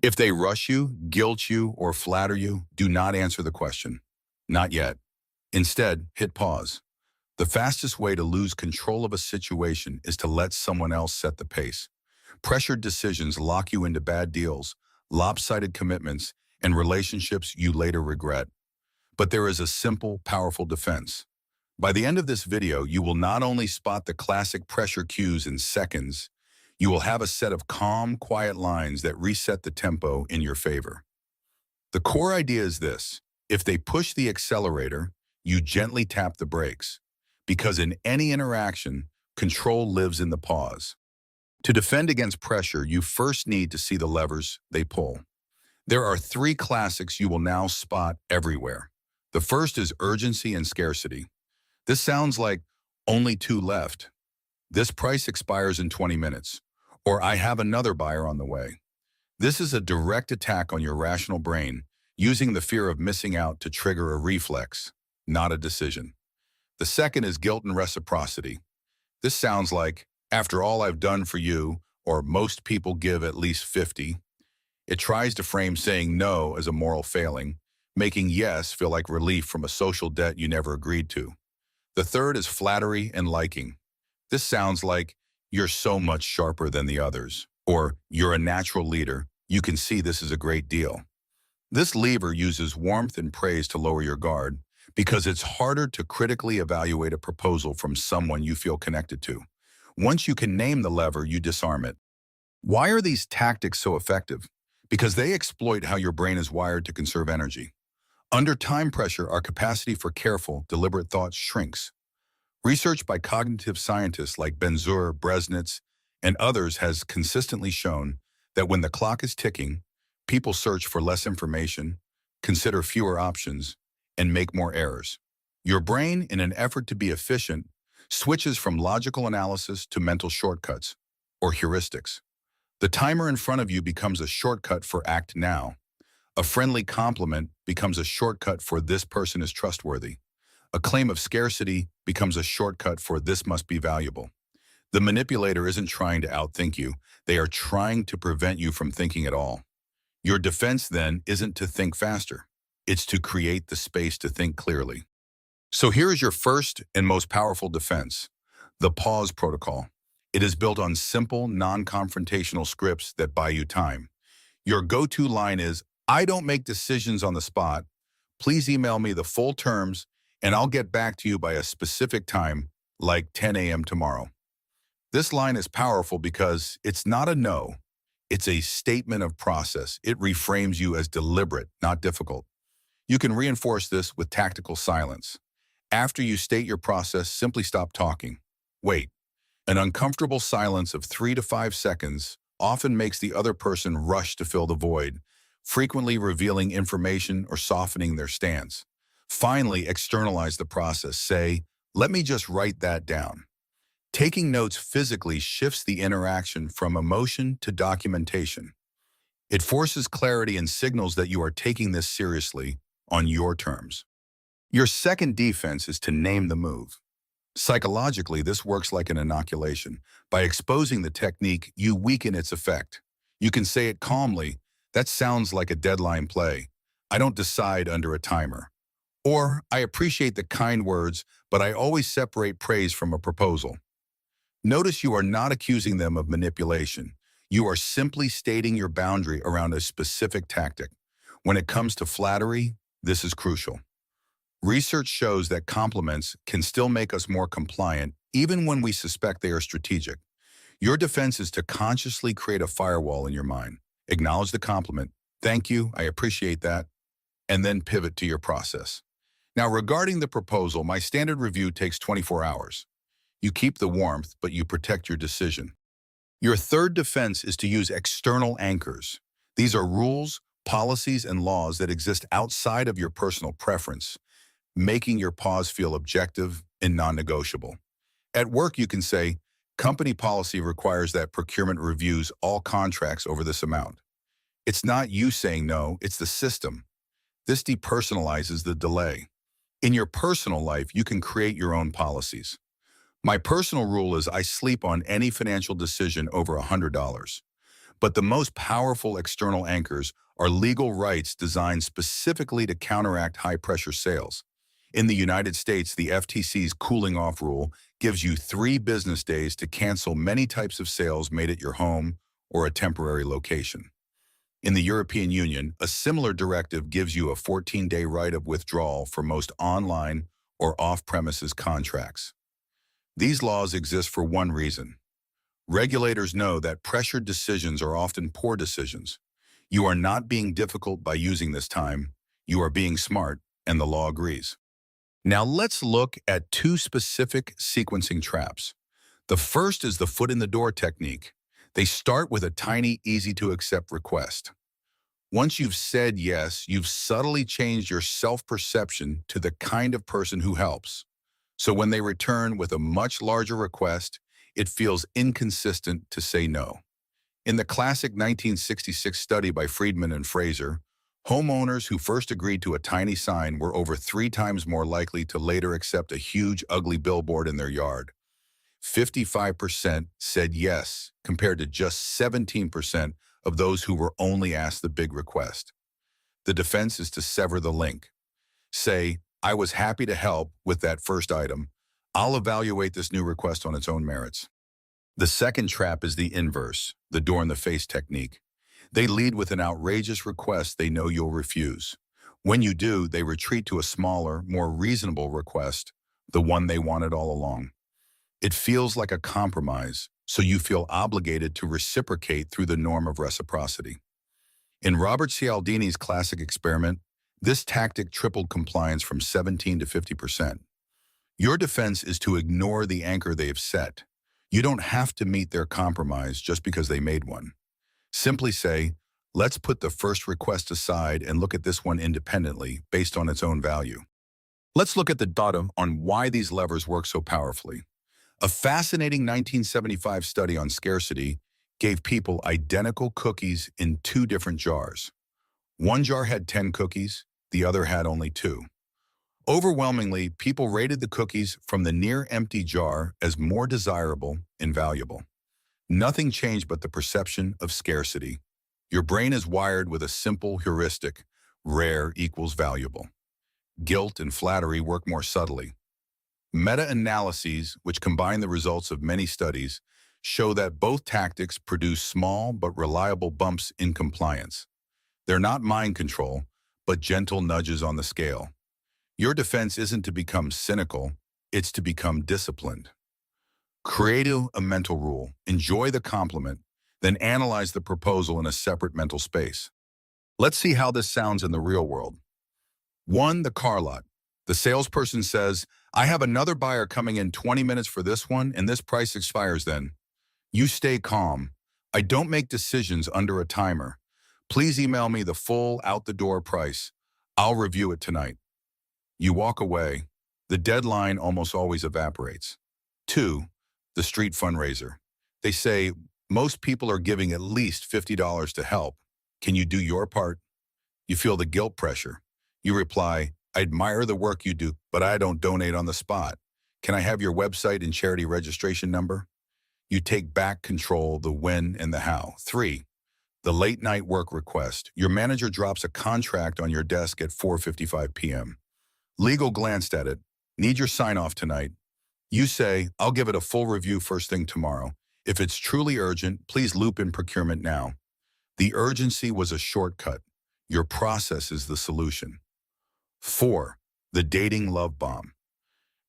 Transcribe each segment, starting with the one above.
If they rush you, guilt you, or flatter you, do not answer the question. Not yet. Instead, hit pause. The fastest way to lose control of a situation is to let someone else set the pace. Pressured decisions lock you into bad deals, lopsided commitments, and relationships you later regret. But there is a simple, powerful defense. By the end of this video, you will not only spot the classic pressure cues in seconds, you will have a set of calm, quiet lines that reset the tempo in your favor. The core idea is this: if they push the accelerator, you gently tap the brakes. Because in any interaction, control lives in the pause. To defend against pressure, you first need to see the levers they pull. There are three classics you will now spot everywhere. The first is urgency and scarcity. This sounds like only two left. This price expires in 20 minutes. Or I have another buyer on the way. This is a direct attack on your rational brain, using the fear of missing out to trigger a reflex, not a decision. The second is guilt and reciprocity. This sounds like, after all I've done for you, or most people give at least 50. It tries to frame saying no as a moral failing, making yes feel like relief from a social debt you never agreed to. The third is flattery and liking. This sounds like, you're so much sharper than the others, or you're a natural leader, you can see this is a great deal. This lever uses warmth and praise to lower your guard, because it's harder to critically evaluate a proposal from someone you feel connected to. Once you can name the lever, you disarm it. Why are these tactics so effective? Because they exploit how your brain is wired to conserve energy. Under time pressure, our capacity for careful, deliberate thought shrinks. Research by cognitive scientists like Benzur, Bresnitz, and others has consistently shown that when the clock is ticking, people search for less information, consider fewer options, and make more errors. Your brain, in an effort to be efficient, switches from logical analysis to mental shortcuts, or heuristics. The timer in front of you becomes a shortcut for act now. A friendly compliment becomes a shortcut for this person is trustworthy. A claim of scarcity becomes a shortcut for this must be valuable. The manipulator isn't trying to outthink you. They are trying to prevent you from thinking at all. Your defense, then, isn't to think faster. It's to create the space to think clearly. So here is your first and most powerful defense: the pause protocol. It is built on simple, non-confrontational scripts that buy you time. Your go-to line is, I don't make decisions on the spot. Please email me the full terms, and I'll get back to you by a specific time, like 10 a.m. tomorrow. This line is powerful because it's not a no. It's a statement of process. It reframes you as deliberate, not difficult. You can reinforce this with tactical silence. After you state your process, simply stop talking. Wait. An uncomfortable silence of 3 to 5 seconds often makes the other person rush to fill the void, frequently revealing information or softening their stance. Finally, externalize the process. Say, let me just write that down. Taking notes physically shifts the interaction from emotion to documentation. It forces clarity and signals that you are taking this seriously on your terms. Your second defense is to name the move. Psychologically, this works like an inoculation. By exposing the technique, you weaken its effect. You can say it calmly, that sounds like a deadline play. I don't decide under a timer. Or, I appreciate the kind words, but I always separate praise from a proposal. Notice you are not accusing them of manipulation. You are simply stating your boundary around a specific tactic. When it comes to flattery, this is crucial. Research shows that compliments can still make us more compliant, even when we suspect they are strategic. Your defense is to consciously create a firewall in your mind. Acknowledge the compliment. Thank you, I appreciate that. And then pivot to your process. Now, regarding the proposal, my standard review takes 24 hours. You keep the warmth, but you protect your decision. Your third defense is to use external anchors. These are rules, policies, and laws that exist outside of your personal preference, making your pause feel objective and non-negotiable. At work, you can say, company policy requires that procurement reviews all contracts over this amount. It's not you saying no, it's the system. This depersonalizes the delay. In your personal life, you can create your own policies. My personal rule is I sleep on any financial decision over $100. But the most powerful external anchors are legal rights designed specifically to counteract high-pressure sales. In the United States, the FTC's cooling-off rule gives you 3 business days to cancel many types of sales made at your home or a temporary location. In the European Union, a similar directive gives you a 14-day right of withdrawal for most online or off-premises contracts. These laws exist for one reason. Regulators know that pressured decisions are often poor decisions. You are not being difficult by using this time. You are being smart, and the law agrees. Now let's look at 2 specific sequencing traps. The first is the foot in the door technique. They start with a tiny, easy-to-accept request. Once you've said yes, you've subtly changed your self-perception to the kind of person who helps. So when they return with a much larger request, it feels inconsistent to say no. In the classic 1966 study by Friedman and Fraser, homeowners who first agreed to a tiny sign were over 3 times more likely to later accept a huge, ugly billboard in their yard. 55% said yes, compared to just 17% of those who were only asked the big request. The defense is to sever the link. Say, I was happy to help with that first item. I'll evaluate this new request on its own merits. The second trap is the inverse, the door-in-the-face technique. They lead with an outrageous request they know you'll refuse. When you do, they retreat to a smaller, more reasonable request, the one they wanted all along. It feels like a compromise, so you feel obligated to reciprocate through the norm of reciprocity. In Robert Cialdini's classic experiment, this tactic tripled compliance from 17 to 50%. Your defense is to ignore the anchor they've set. You don't have to meet their compromise just because they made one. Simply say, let's put the first request aside and look at this one independently based on its own value. Let's look at the data on why these levers work so powerfully. A fascinating 1975 study on scarcity gave people identical cookies in 2 different jars. One jar had 10 cookies, the other had only 2. Overwhelmingly, people rated the cookies from the near-empty jar as more desirable and valuable. Nothing changed but the perception of scarcity. Your brain is wired with a simple heuristic: rare equals valuable. Guilt and flattery work more subtly. Meta-analyses, which combine the results of many studies, show that both tactics produce small but reliable bumps in compliance. They're not mind control, but gentle nudges on the scale. Your defense isn't to become cynical, it's to become disciplined. Create a mental rule, enjoy the compliment, then analyze the proposal in a separate mental space. Let's see how this sounds in the real world. 1. The car lot. The salesperson says, I have another buyer coming in 20 minutes for this one, and this price expires then. You stay calm. I don't make decisions under a timer. Please email me the full out-the-door price. I'll review it tonight. You walk away. The deadline almost always evaporates. 2. The street fundraiser. They say, most people are giving at least $50 to help. Can you do your part? You feel the guilt pressure. You reply, I admire the work you do, but I don't donate on the spot. Can I have your website and charity registration number? You take back control, the when and the how. 3. The late night work request. Your manager drops a contract on your desk at 4:55 p.m. Legal glanced at it. Need your sign-off tonight. You say, I'll give it a full review first thing tomorrow. If it's truly urgent, please loop in procurement now. The urgency was a shortcut. Your process is the solution. 4. The dating love bomb.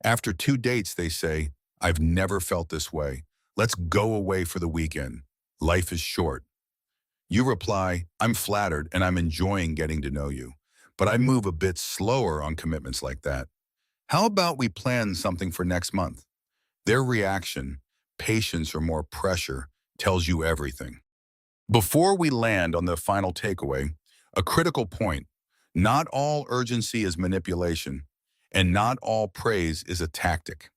After 2 dates, they say, I've never felt this way. Let's go away for the weekend. Life is short. You reply, I'm flattered and I'm enjoying getting to know you, but I move a bit slower on commitments like that. How about we plan something for next month? Their reaction, patience or more pressure, tells you everything. Before we land on the final takeaway, a critical point: not all urgency is manipulation, and not all praise is a tactic.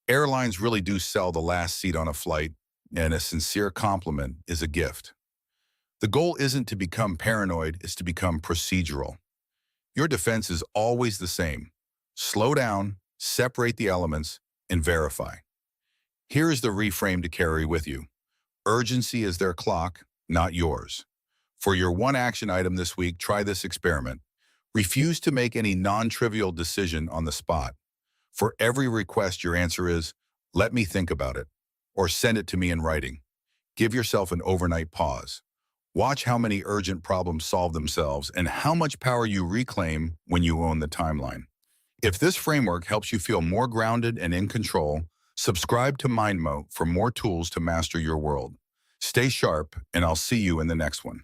Airlines really do sell the last seat on a flight, and a sincere compliment is a gift. The goal isn't to become paranoid, it's to become procedural. Your defense is always the same. Slow down, separate the elements, and verify. Here is the reframe to carry with you. Urgency is their clock, not yours. For your one action item this week, try this experiment. Refuse to make any non-trivial decision on the spot. For every request, your answer is, let me think about it, or send it to me in writing. Give yourself an overnight pause. Watch how many urgent problems solve themselves and how much power you reclaim when you own the timeline. If this framework helps you feel more grounded and in control, subscribe to MindMo for more tools to master your world. Stay sharp, and I'll see you in the next one.